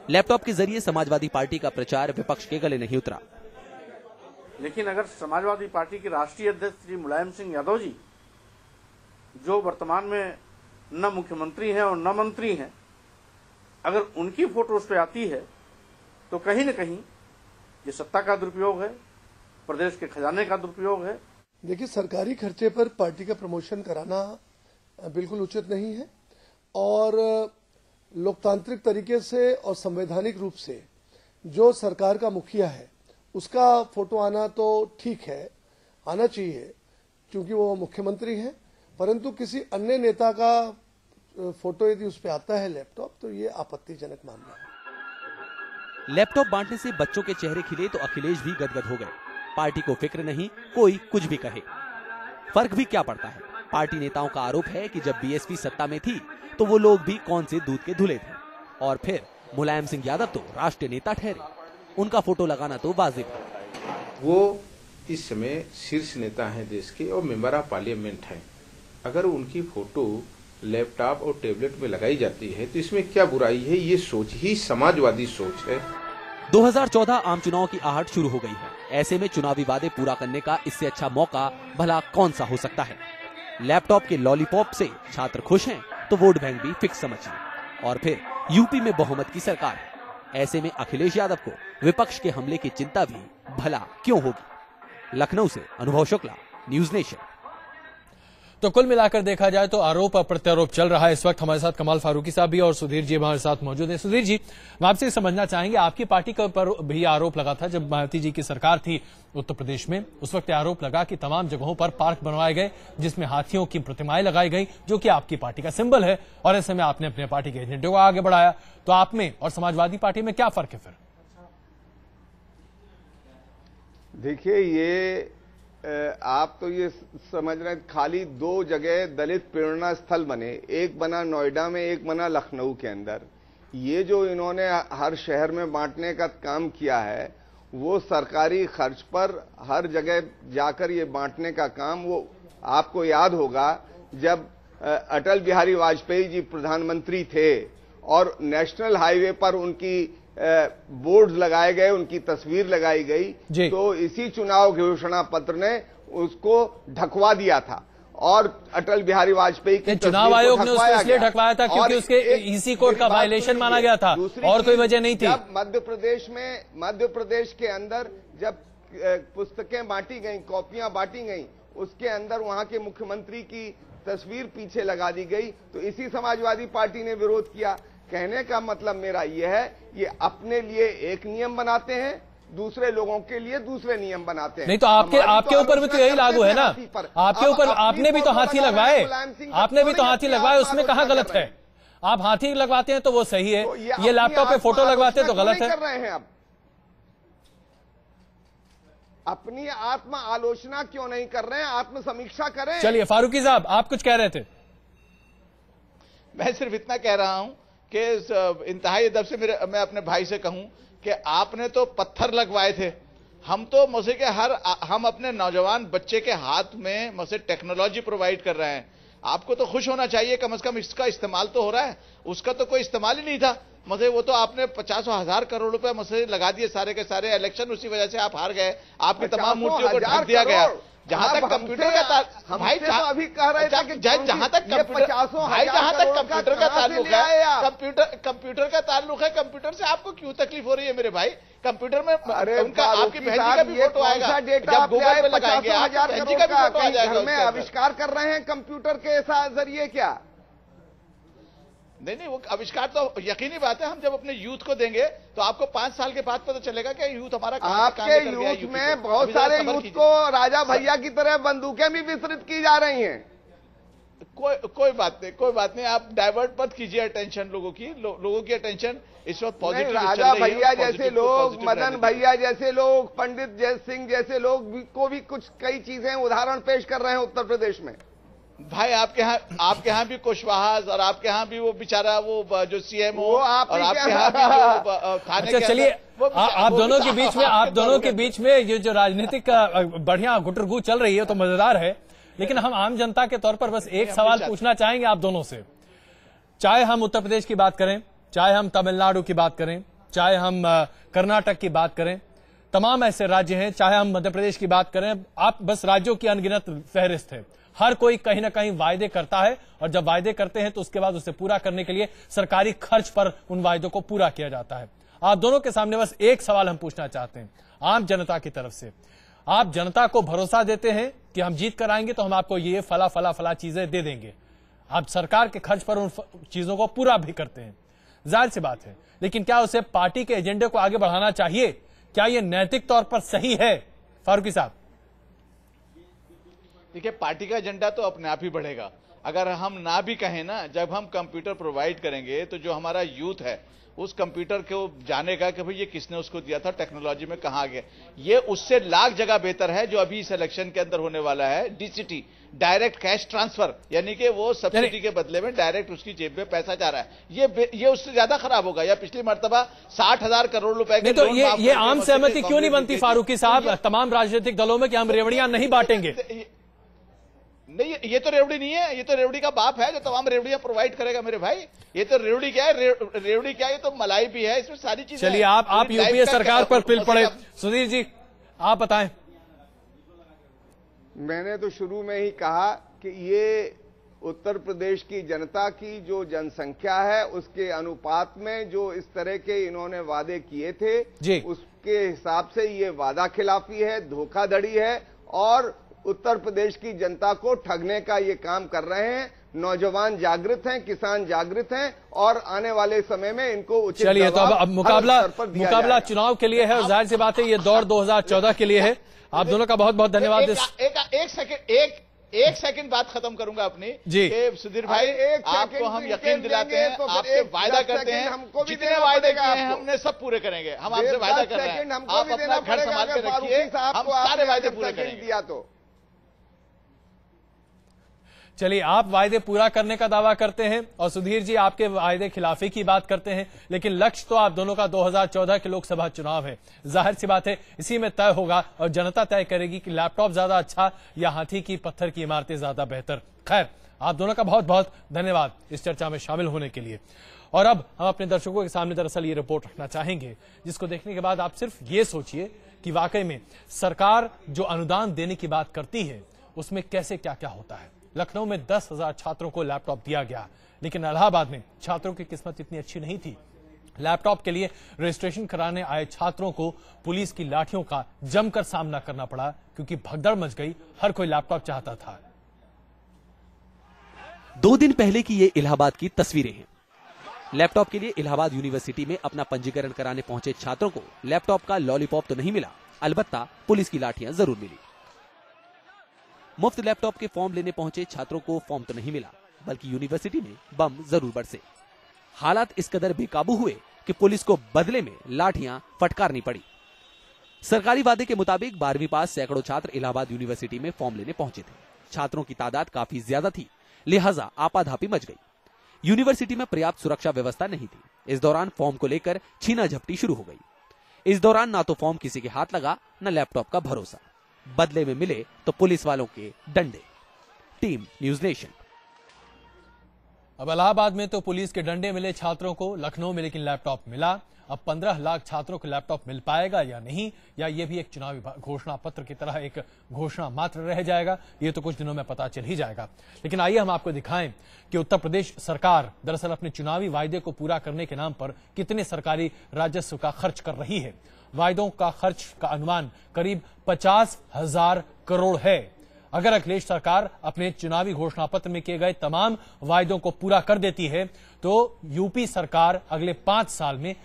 Laptop के जरिए Samajwadi party का प्रचार विपक्ष के गले नहीं उतरा। लेकिन अगर समाजवादी पार्टी के राष्ट्रीय अध्यक्ष श्री मुलायम सिंह यादव जी, जो वर्तमान में न मुख्यमंत्री हैं और न मंत्री हैं, अगर उनकी फोटो उस पर आती है तो कहीं न कहीं ये सत्ता का दुरुपयोग है, प्रदेश के खजाने का दुरुपयोग है। देखिए, सरकारी खर्चे पर पार्टी का प्रमोशन कराना बिल्कुल उचित नहीं है और लोकतांत्रिक तरीके से और संवैधानिक रूप से जो सरकार का मुखिया है उसका फोटो आना तो ठीक है, आना चाहिए क्योंकि वो मुख्यमंत्री हैं, परंतु किसी अन्य नेता का फोटो यदि उस पर आता है लैपटॉप, तो ये आपत्तिजनक मामला है। लैपटॉप बांटने से बच्चों के चेहरे खिले तो अखिलेश भी गदगद हो गए। पार्टी को फिक्र नहीं, कोई कुछ भी कहे, फर्क भी क्या पड़ता है। पार्टी नेताओं का आरोप है कि जब बीएसपी सत्ता में थी तो वो लोग भी कौन से दूध के धुले थे, और फिर मुलायम सिंह यादव तो राष्ट्रीय नेता ठहरे, उनका फोटो लगाना तो वाजिब है। वो इस समय शीर्ष नेता हैं देश के और मेंबर ऑफ पार्लियामेंट हैं। अगर उनकी फोटो लैपटॉप और टेबलेट में लगाई जाती है तो इसमें क्या बुराई है? ये सोच ही समाजवादी सोच है। 2014 आम चुनाव की आहट शुरू हो गई है। ऐसे में चुनावी वादे पूरा करने का इससे अच्छा मौका भला कौन सा हो सकता है। लैपटॉप के लॉलीपॉप से छात्र खुश हैं तो वोट बैंक भी फिक्स समझिए। और फिर यूपी में बहुमत की सरकार है। ऐसे में अखिलेश यादव को विपक्ष के हमले की चिंता भी भला क्यों होगी। लखनऊ से अनुभव शुक्ला, न्यूज नेशन। तो कुल मिलाकर देखा जाए तो आरोप प्रत्यारोप चल रहा है। इस वक्त हमारे साथ कमाल फारूकी साहब भी और सुधीर जी हमारे साथ मौजूद हैं। सुधीर जी, हम आपसे समझना चाहेंगे, आपकी पार्टी के ऊपर भी आरोप लगा था जब मायावती जी की सरकार थी उत्तर प्रदेश में, उस वक्त आरोप लगा कि तमाम जगहों पर पार्क बनवाए गए जिसमें हाथियों की प्रतिमाएं लगाई गई, जो कि आपकी पार्टी का सिंबल है, और ऐसे में आपने अपने पार्टी के एजेंडे को आगे बढ़ाया। तो आप में और समाजवादी पार्टी में क्या फर्क है फिर? देखिए, ये आप तो ये समझ रहे हैं खाली दो जगह दलित प्रेरणा स्थल बने, एक बना नोएडा में, एक बना लखनऊ के अंदर। ये जो इन्होंने हर शहर में बांटने का काम किया है, वो सरकारी खर्च पर हर जगह जाकर ये बांटने का काम, वो आपको याद होगा जब अटल बिहारी वाजपेयी जी प्रधानमंत्री थे और नेशनल हाईवे पर उनकी बोर्ड लगाए गए, उनकी तस्वीर लगाई गई, तो इसी चुनाव घोषणा पत्र ने उसको ढकवा दिया था और अटल बिहारी वाजपेयी की चुनाव आयोग ने उसको इसलिए ढकवाया था क्योंकि उसके ईसी कोड का वायलेशन माना गया था और कोई वजह नहीं थी। जब मध्य प्रदेश के अंदर जब पुस्तकें बांटी गई, कॉपियां बांटी गई, उसके अंदर वहां के मुख्यमंत्री की तस्वीर पीछे लगा दी गई, तो इसी समाजवादी पार्टी ने विरोध किया। कहने का मतलब मेरा यह है, ये अपने लिए एक नियम बनाते हैं, दूसरे लोगों के लिए दूसरे नियम बनाते हैं। नहीं तो आपके ऊपर भी तो यही लागू है ना। आपके ऊपर आपने भी तो हाथी लगवाए, आपने भी तो हाथी लगवाए, उसमें कहां गलत है? आप हाथी लगवाते हैं तो वो सही है, ये लैपटॉप पे फोटो लगवाते हैं तो गलत है। कर रहे हैं, अब अपनी आत्म आलोचना क्यों नहीं कर रहे हैं? आत्म समीक्षा करें। चलिए फारूकी साहब, आप कुछ कह रहे थे। मैं सिर्फ इतना कह रहा हूं कि इंतहाई अदब से मैं अपने भाई से कहूं कि आपने तो पत्थर लगवाए थे, हम तो मसे के हम अपने नौजवान बच्चे के हाथ में मसे टेक्नोलॉजी प्रोवाइड कर रहे हैं। आपको तो खुश होना चाहिए, कम से कम इसका इस्तेमाल तो हो रहा है। उसका तो कोई इस्तेमाल ही नहीं था मसे, वो तो आपने 50,000 करोड़ रुपए मसे लगा दिए सारे के सारे। इलेक्शन उसी वजह से आप हार गए, आपकी तमाम मूर्तियों को ढक दिया गया। जहां तक कंप्यूटर का भाई अभी कह रहे थे कि जहां तक कंप्यूटर का ताल्लुक है, कंप्यूटर का ताल्लुक है, कंप्यूटर से आपको क्यों तकलीफ हो रही है मेरे भाई? कंप्यूटर में उनका आपकी बहन जी का भी फोटो आएगा, जब गूगल पे लगाएंगे बहन जी का भी फोटो आ जाएगा। में आविष्कार कर रहे हैं कंप्यूटर के जरिए क्या? नहीं, वो आविष्कार तो यकीनी बात है, हम जब अपने यूथ को देंगे तो आपको 5 साल के बाद पता चलेगा कि यूथ हमारा आपके यूथ में बहुत सारे यूथ को राजा भैया की तरह बंदूकें भी वितरित की जा रही हैं। कोई बात नहीं, आप डाइवर्ट मत कीजिए अटेंशन लोगों की अटेंशन इस वक्त पॉजिटिव। राजा भैया जैसे लोग, मदन भैया जैसे लोग, पंडित जय सिंह जैसे लोग को भी कुछ कई चीजें उदाहरण पेश कर रहे हैं उत्तर प्रदेश में। भाई आपके यहाँ भी कुशवाहा और आपके यहाँ भी वो बेचारा वो जो सीएम हो, और आपके यहाँ भी जो थाने के। चलिए, आप दोनों के बीच में ये जो राजनीतिक बढ़िया गुटरगू चल रही है तो मजेदार है, लेकिन हम आम जनता के तौर पर बस एक सवाल पूछना चाहेंगे आप दोनों से। चाहे हम उत्तर प्रदेश की बात करें, चाहे हम तमिलनाडु की बात करें, चाहे हम कर्नाटक की बात करें, तमाम ऐसे राज्य हैं, चाहे हम मध्य प्रदेश की बात करें, आप बस राज्यों की अनगिनत फहरिस्त है। हर कोई कहीं ना कहीं वायदे करता है और जब वायदे करते हैं तो उसके बाद उसे पूरा करने के लिए सरकारी खर्च पर उन वायदों को पूरा किया जाता है। आप दोनों के सामने बस एक सवाल हम पूछना चाहते हैं आम जनता की तरफ से। आप जनता को भरोसा देते हैं कि हम जीत कर आएंगे तो हम आपको ये फला चीजें दे देंगे। आप सरकार के खर्च पर उन चीजों को पूरा भी करते हैं, जाहिर सी बात है, लेकिन क्या उसे पार्टी के एजेंडे को आगे बढ़ाना चाहिए? क्या यह नैतिक तौर पर सही है? फारूकी साहब, देखिए, पार्टी का एजेंडा तो अपने आप ही बढ़ेगा। अगर हम ना भी कहें ना, जब हम कंप्यूटर प्रोवाइड करेंगे तो जो हमारा यूथ है उस कंप्यूटर को जानेगा कि भाई ये किसने उसको दिया था, टेक्नोलॉजी में कहां गया। ये उससे लाख जगह बेहतर है जो अभी इस इलेक्शन के अंदर होने वाला है, डीसीटी, डायरेक्ट कैश ट्रांसफर, यानी कि वो सब्सिडी के बदले में डायरेक्ट उसकी जेब में पैसा जा रहा है। ये उससे ज्यादा खराब होगा। या पिछली मरतबा 60,000 करोड़ रुपए के तो ये आम सहमति क्यों नहीं बनती फारूकी साहब तमाम राजनीतिक दलों में कि हम रेवड़ियां नहीं बांटेंगे? नहीं, ये तो रेवड़ी नहीं है, ये तो रेवड़ी का बाप है जो तमाम रेवड़ियां प्रोवाइड करेगा मेरे भाई। ये तो रेवड़ी क्या है, रेवड़ी क्या है, ये तो मलाई भी है, इसमें सारी चीजें। चलिए, आप यूपीए सरकार पर पिल पड़े। सुधीर जी, आप बताएं। मैंने तो शुरू में ही कहा कि ये उत्तर प्रदेश की जनता की जो जनसंख्या है उसके अनुपात में जो इस तरह के इन्होंने वादे किए थे जी, उसके हिसाब से ये वादा खिलाफी है, धोखाधड़ी है और उत्तर प्रदेश की जनता को ठगने का ये काम कर रहे हैं। नौजवान जागृत हैं, किसान जागृत हैं और आने वाले समय में इनको उचित चलिए, तो अब मुकाबला चुनाव के लिए है और जाहिर सी बात है ये दौर 2014 के लिए है। आप दोनों का बहुत बहुत धन्यवाद। एक सेकंड बात खत्म करूंगा अपनी जी। सुधीर भाई, आपको हम यकीन दिलाते हैं, आपसे वायदा करते हैं, जितने वायदे किए हैं हमने सब पूरे करेंगे। हम आपसे वायदा कर रहे हैं, आप अपना घर संभाल के रखिए, हम सारे वायदे पूरे करेंगे। तो चलिए, आप वायदे पूरा करने का दावा करते हैं और सुधीर जी आपके वायदे खिलाफी की बात करते हैं, लेकिन लक्ष्य तो आप दोनों का 2014 के लोकसभा चुनाव है। जाहिर सी बात है इसी में तय होगा और जनता तय करेगी कि लैपटॉप ज्यादा अच्छा या हाथी की पत्थर की इमारतें ज्यादा बेहतर। खैर, आप दोनों का बहुत बहुत धन्यवाद इस चर्चा में शामिल होने के लिए। और अब हम अपने दर्शकों के सामने दरअसल ये रिपोर्ट रखना चाहेंगे जिसको देखने के बाद आप सिर्फ ये सोचिए कि वाकई में सरकार जो अनुदान देने की बात करती है उसमें कैसे क्या क्या होता है। लखनऊ में 10,000 छात्रों को लैपटॉप दिया गया, लेकिन इलाहाबाद में छात्रों की किस्मत इतनी अच्छी नहीं थी। लैपटॉप के लिए रजिस्ट्रेशन कराने आए छात्रों को पुलिस की लाठियों का जमकर सामना करना पड़ा क्योंकि भगदड़ मच गई, हर कोई लैपटॉप चाहता था। 2 दिन पहले की ये इलाहाबाद की तस्वीरें हैं। लैपटॉप के लिए इलाहाबाद यूनिवर्सिटी में अपना पंजीकरण कराने पहुंचे छात्रों को लैपटॉप का लॉलीपॉप तो नहीं मिला, अलबत्ता पुलिस की लाठियां जरूर मिली। मुफ्त लैपटॉप के फॉर्म लेने पहुंचे छात्रों को फॉर्म तो नहीं मिला, बल्कि यूनिवर्सिटी में बम जरूर बरसे। हालात इस कदर बेकाबू हुए कि पुलिस को बदले में लाठियां फटकारनी पड़ी। सरकारी वादे के मुताबिक 12वीं पास सैकड़ों छात्र इलाहाबाद यूनिवर्सिटी में फॉर्म लेने पहुंचे थे। छात्रों की तादाद काफी ज्यादा थी, लिहाजा आपाधापी मच गई। यूनिवर्सिटी में पर्याप्त सुरक्षा व्यवस्था नहीं थी। इस दौरान फॉर्म को लेकर छीना झपटी शुरू हो गई। इस दौरान ना तो फॉर्म किसी के हाथ लगा, न लैपटॉप का भरोसा। बदले में मिले तो पुलिस वालों के डंडे। Team news nation. अब इलाहाबाद में तो पुलिस के डंडे मिले छात्रों को, लखनऊ में लेकिन लैपटॉप मिला। अब 15 लाख छात्रों को लैपटॉप मिल पाएगा या नहीं, या ये भी एक चुनावी घोषणा पत्र की तरह एक घोषणा मात्र रह जाएगा, ये तो कुछ दिनों में पता चल ही जाएगा। लेकिन आइए हम आपको दिखाएं कि उत्तर प्रदेश सरकार दरअसल अपने चुनावी वायदे को पूरा करने के नाम पर कितने सरकारी राजस्व का खर्च कर रही है। वायदों का खर्च का अनुमान करीब 50,000 करोड़ है। अगर अखिलेश सरकार अपने चुनावी घोषणा पत्र में किए गए तमाम वायदों को पूरा कर देती है तो यूपी सरकार अगले 5 साल में,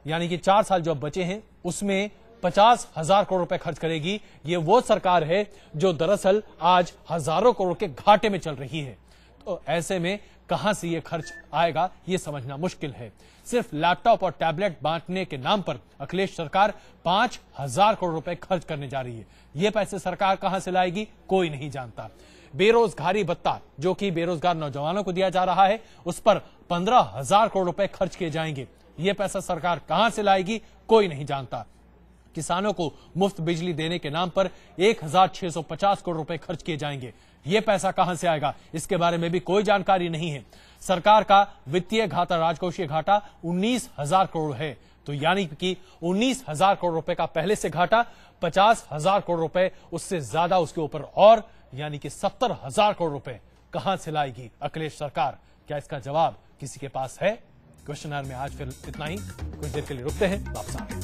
यानी कि 4 साल जो अब बचे हैं, उसमें 50,000 करोड़ रुपए खर्च करेगी। ये वो सरकार है जो दरअसल आज हजारों करोड़ के घाटे में चल रही है। तो ऐसे में कहां से ये खर्च आएगा ये समझना मुश्किल है। सिर्फ लैपटॉप और टैबलेट बांटने के नाम पर अखिलेश सरकार 5,000 करोड़ रुपए खर्च करने जा रही है। ये पैसे सरकार कहां से लाएगी कोई नहीं जानता। बेरोजगारी भत्ता जो कि बेरोजगार नौजवानों को दिया जा रहा है, उस पर 15,000 करोड़ रुपए खर्च किए जाएंगे। ये पैसा सरकार कहां से लाएगी कोई नहीं जानता। किसानों को मुफ्त बिजली देने के नाम पर 1,650 करोड़ रुपए खर्च किए जाएंगे। यह पैसा कहां से आएगा इसके बारे में भी कोई जानकारी नहीं है। सरकार का वित्तीय घाटा, राजकोषीय घाटा 19,000 करोड़ है। तो यानी कि 19,000 करोड़ रुपए का पहले से घाटा, 50,000 करोड़ रुपए उससे ज्यादा उसके ऊपर और, यानी कि 70,000 करोड़ रुपए कहां से लाएगी अखिलेश सरकार? क्या इसका जवाब किसी के पास है? क्वेश्चन आवर में आज फिर इतना ही। कुछ देर के लिए रुकते हैं, वापस आते हैं।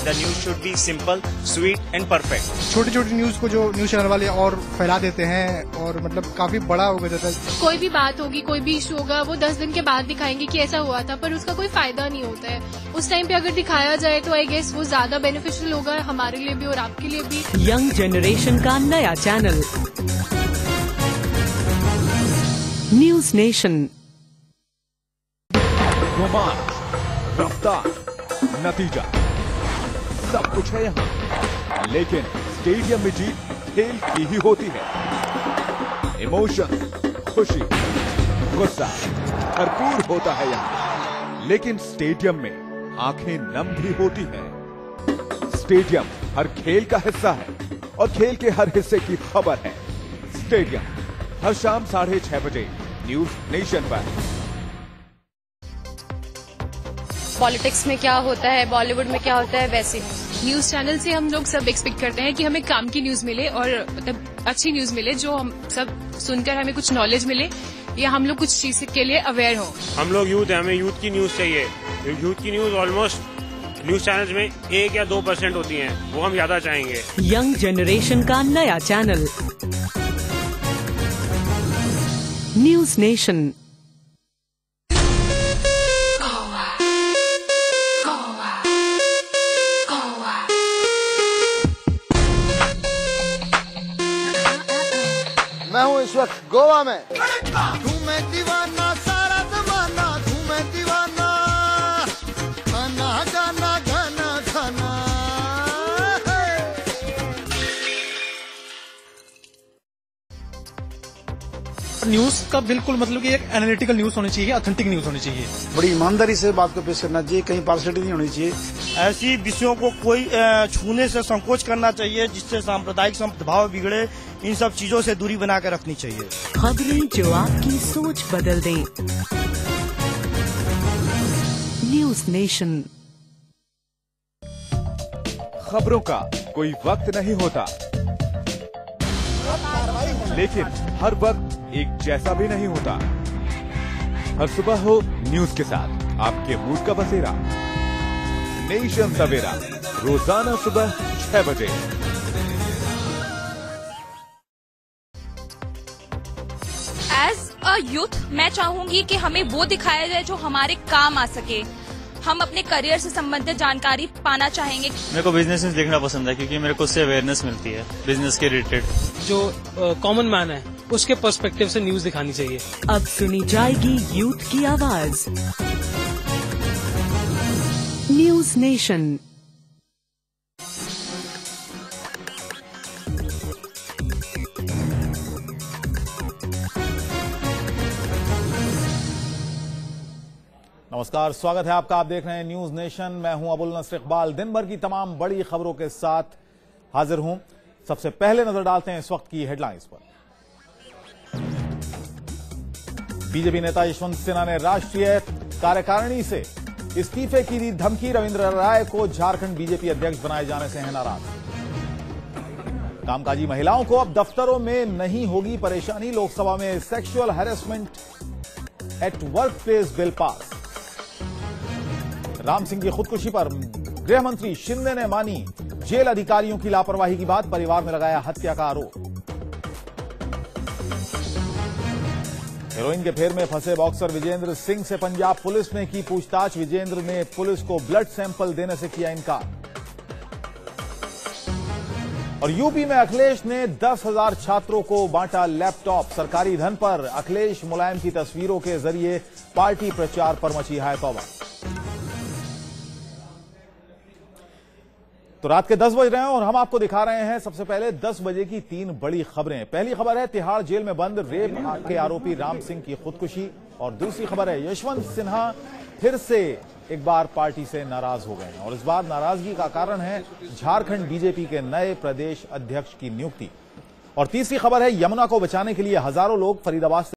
The news should be simple, sweet and perfect. छोटी छोटी न्यूज को जो न्यूज चैनल वाले और फैला देते हैं और मतलब काफी बड़ा हो जाता है। कोई भी बात होगी, कोई भी इशू होगा, वो 10 दिन के बाद दिखाएंगे कि ऐसा हुआ था, पर उसका कोई फायदा नहीं होता है। उस टाइम पे अगर दिखाया जाए तो आई गेस वो ज्यादा बेनिफिशियल होगा हमारे लिए भी और आपके लिए भी। यंग जनरेशन का नया चैनल न्यूज नेशन। रफ्तार, नतीजा सब कुछ है यहाँ, लेकिन स्टेडियम में जीत खेल की ही होती है। इमोशन, खुशी, गुस्सा भरपूर होता है यहाँ, लेकिन स्टेडियम में आंखें नम भी होती हैं। स्टेडियम हर खेल का हिस्सा है और खेल के हर हिस्से की खबर है। स्टेडियम हर शाम 6:30 बजे न्यूज नेशन पर। पॉलिटिक्स में क्या होता है, बॉलीवुड में क्या होता है, वैसे न्यूज चैनल से हम लोग सब एक्सपेक्ट करते हैं कि हमें काम की न्यूज मिले और मतलब अच्छी न्यूज मिले, जो हम सब सुनकर हमें कुछ नॉलेज मिले या हम लोग कुछ चीज के लिए अवेयर हो। हम लोग यूथ है, हमें यूथ की न्यूज चाहिए। यूथ की न्यूज ऑलमोस्ट न्यूज चैनल्स में 1 या 2% होती है, वो हम ज्यादा चाहेंगे। यंग जनरेशन का नया चैनल न्यूज नेशन। मैं हूँ इस वक्त गोवा में। तू मैं दीवाना, सारा जमाना तू मैं दीवाना, खाना गाना गाना खाना। न्यूज का बिल्कुल मतलब कि एक एनालिटिकल न्यूज होनी चाहिए, ऑथेंटिक न्यूज होनी चाहिए। बड़ी ईमानदारी से बात को पेश करना चाहिए, कहीं पार्शलिटी नहीं होनी चाहिए। ऐसी विषयों को कोई छूने से संकोच करना चाहिए जिससे सांप्रदायिक संभाव बिगड़े। इन सब चीजों से दूरी बनाकर रखनी चाहिए। खबरें जो आपकी सोच बदल दें। News nation. खबरों का कोई वक्त नहीं होता, लेकिन हर वक्त एक जैसा भी नहीं होता। हर सुबह हो न्यूज के साथ आपके मूड का बसेरा। नेशन सवेरा रोजाना सुबह 6 बजे। एज अ यूथ मैं चाहूंगी कि हमें वो दिखाया जाए जो हमारे काम आ सके। हम अपने करियर से संबंधित जानकारी पाना चाहेंगे। मेरे को बिजनेस देखना पसंद है क्योंकि मेरे को उससे अवेयरनेस मिलती है बिजनेस के रिलेटेड। जो कॉमन मैन है उसके पर्सपेक्टिव से न्यूज दिखानी चाहिए। अब सुनी जाएगी यूथ की आवाज। News nation. नमस्कार, स्वागत है आपका। आप देख रहे हैं न्यूज नेशन। मैं हूं अबुल नसर इकबाल। दिन भर की तमाम बड़ी खबरों के साथ हाजिर हूं। सबसे पहले नजर डालते हैं इस वक्त की हेडलाइंस पर। बीजेपी नेता यशवंत सिन्हा ने राष्ट्रीय कार्यकारिणी से इस्तीफे की दी धमकी। रविंद्र राय को झारखंड बीजेपी अध्यक्ष बनाए जाने से हैं नाराज। कामकाजी महिलाओं को अब दफ्तरों में नहीं होगी परेशानी। लोकसभा में sexual harassment at work place bill pass. Ram Singh की खुदकुशी पर गृह मंत्री शिंदे ने मानी जेल अधिकारियों की लापरवाही की बात। परिवार में लगाया हत्या का आरोप। हेरोइन के फेर में फंसे बॉक्सर विजेंद्र सिंह से पंजाब पुलिस ने की पूछताछ। विजेंद्र ने पुलिस को ब्लड सैंपल देने से किया इनकार। और यूपी में अखिलेश ने 10,000 छात्रों को बांटा लैपटॉप। सरकारी धन पर अखिलेश मुलायम की तस्वीरों के जरिए पार्टी प्रचार पर मची है तौबा। तो रात के 10 बज रहे हैं और हम आपको दिखा रहे हैं सबसे पहले 10 बजे की 3 बड़ी खबरें। पहली खबर है तिहाड़ जेल में बंद रेप के आरोपी राम सिंह की खुदकुशी, और दूसरी खबर है यशवंत सिन्हा फिर से एक बार पार्टी से नाराज हो गए हैं और इस बार नाराजगी का कारण है झारखंड बीजेपी के नए प्रदेश अध्यक्ष की नियुक्ति। और तीसरी खबर है यमुना को बचाने के लिए हजारों लोग फरीदाबाद